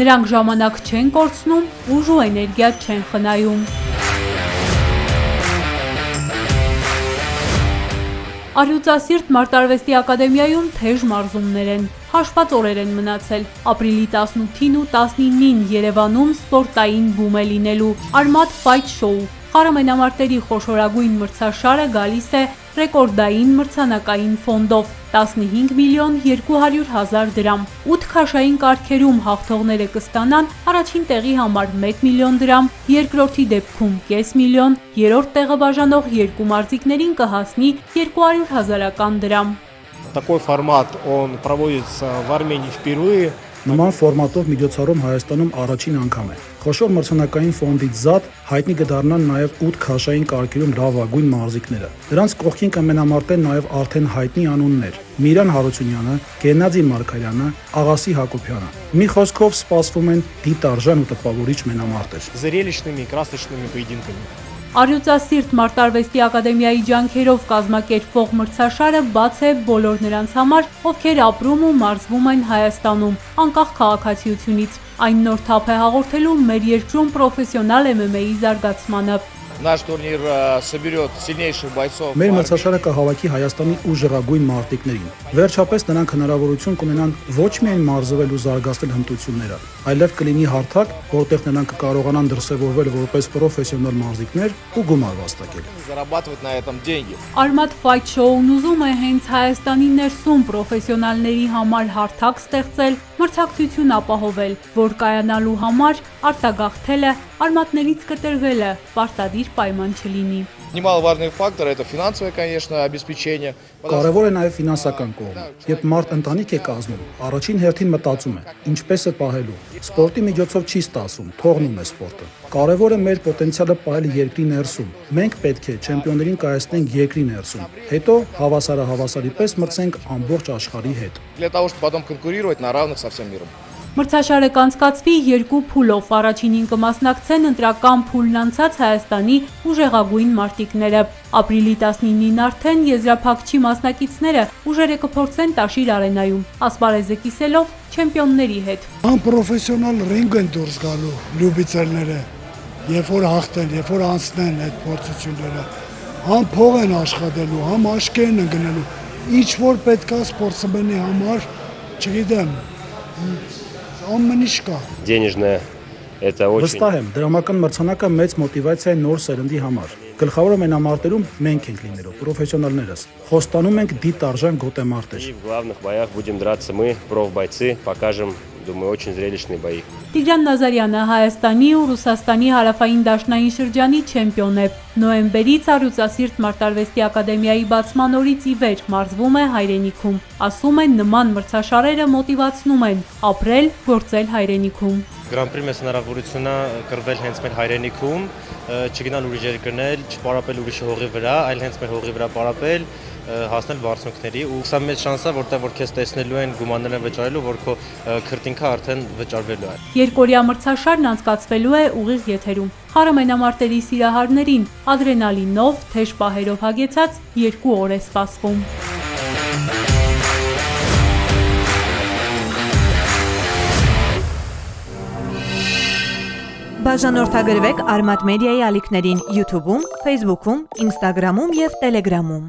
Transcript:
Նրանք ժամանակ չեն կորցնում, ուժ ու էներգիա չեն խնայում։ Առյուծասիրտ Մարտարվեստի ակադեմիայում թեժ մարզումներ են։ Հաշված օրեր են մնացել։ Ապրիլի 18-ին ու 19-ին Երևանում սպորտային բում է լինելու Armat Fight Show։ Խառը խոշորագույն մրցաշարը գալիս է ռեկորդային մրցանակային ֆոնդով 15 միլիոն 200 հազար դրամ։ 8 քաշային կարգերում հաղթողները կստանան առաջին տեղի համար 1 միլիոն դրամ, երկրորդի դեպքում կես միլիոն, երրորդ տեղը բաժանող երկու մարզիկներին կհասնի 200 հազարական դրամ։ Такой формат, он проводится в Армении впервые. Նման ֆորմատով միջոցառում Հայաստանում առաջին անգամ է։ Խոշոր մրցանակային ֆոնդից զատ հայտնի կդառնան նաև 8 քաշային կարգերում լավագույն մարզիկները։ Դրանց կողքին կմենամարտեն նաև արդեն հայտնի անուններ՝ Միրան Հարությունյանը, Գենադի Մարկարյանը, Աղասի Հակոբյանը։ Մի խոսքով սպասվում են դիտարժան ու տպավորիչ մենամարտեր։ Зрелищными, красочными поединками. Առյուծասիրտ Մարտարվեստի ակադեմիայի ջանքերով կազմակերպվող մրցաշարը բաց է բոլոր նրանց համար, ովքեր ապրում ու մարզվում են Հայաստանում, անկախ քաղաքացիությունից։ Այն նոր թափ է հաղորդելու մեր երկրում պրոֆեսիոնալ MMA-ի զարգացմանը։ Наш турнир соберет сильнейших бойцов. Մեր մրցաշարը կհավաքի Հայաստանի ուժեղագույն մարտիկներին։ Վերջապես նրանք հնարավորություն կունենան ոչ միայն մարզվել ու զարգացնել հմտությունները, այլև կլինի հարթակ, որտեղ նրանք կկարողանան դրսևորվել որպես պրոֆեսիոնալ մարզիկներ ու գումար վաստակել։ Зарабатывать на этом деньги. Armat Fight Show-ն ուզում է հենց Հայաստանի ներսում պրոֆեսիոնալների համար հարթակ ստեղծել, մրցակցություն ապահովել, որ կայանալու համար արտագաղթելը, արմատներից կտրվելը պարտադիր պայման չլինի։ Немаловажный фактор это финансовое, конечно, обеспечение. Կարևոր է նաև ֆինանսական կողմը։ Երբ մարդ ընտանիք է կազմում, առաջին հերթին մտածում է, ինչպես է պահելու։ Սպորտի միջոցով չի ստացվում, թողնում է սպորտը։ Կարևոր է մեր պոտենցիալը պահել երկրի ներսում։ Մենք պետք է չեմպիոններին կայացնենք երկրի ներսում։ Հետո հավասարի պես մրցենք ամբողջ աշխարհի հետ։ Для того, чтобы потом конкурировать на равных со всем миром. Մրցաշարը կանցկացվի երկու փուլով, առաջինին կմասնակցեն ընտրական փուլն անցած Հայաստանի ուժեղագույն մարտիկները։ Ապրիլի 19-ին արդեն եզրափակչի մասնակիցները ուժերը կփորձեն Տաշիր արենայում, ասպարեզը կիսելով չեմպիոնների հետ։ Անպրոֆեսիոնալ ռինգ են դուրս գալու լյուբիցերները, երբ որ հաղթեն, երբ որ անցնեն այդ փորձությունները, համ փող են աշխատելու, համ աշկեր են գնելու, ինչ որ պետք է սպորտսմենի համար, չգիտեմ, ամենիշ կա։ Денежное это очень. Վստահ եմ, դրամական մրցանակը մեծ մոտիվացիա է նոր սերնդի համար։ Գլխավոր մենամարտերում մենք ենք լինելու, պրոֆեսիոնալներս։ Խոստանում ենք դիտարժան գոտեմարտեր։ И в главных боях будем драться мы, профбойцы, покажем, думаю, очень зрелищные бои. Տիգրան Նազարյանը Հայաստանի ու Ռուսաստանի հարավային դաշնային շրջանի չեմպիոն է։ Նոյեմբերից Առյուծասիրտ Մարտարվեստի ակադեմիայի բացման օրից ի վեր մարզվում է հայրենիքում։ Ասում են, նման մրցաշարերը մոտիվացնում են ապրել, գործել հայրենիքում։ Գրանպրի մեծ հնարավորություն է կրվել հենց մեր հայրենիքում, չգնալ ուրիշ երկրներ, չպարապել ուրիշի հողի վրա, այլ հենց մեր հողի վրա պարապել, հասնել բարձունքների ու սա մեծ շանս է, որտեղ որ քեզ տեսնելու են, գումարներ են վճարելու, որ քո քրտինքը արդեն վճարվելու է։ Երկօրյա մրցաշարն անցկացվելու է ուղիղ եթերում։ Խառը մենամարտերի սիրահարներին ադրենալինով, թեժ պահերով հագեցած 2 օր է սպասվում։ Բաժանորդագրվեք Armat Media-ի ալիքներին YouTube-ում, Facebook-ում, Instagram-ում և Telegram-ում։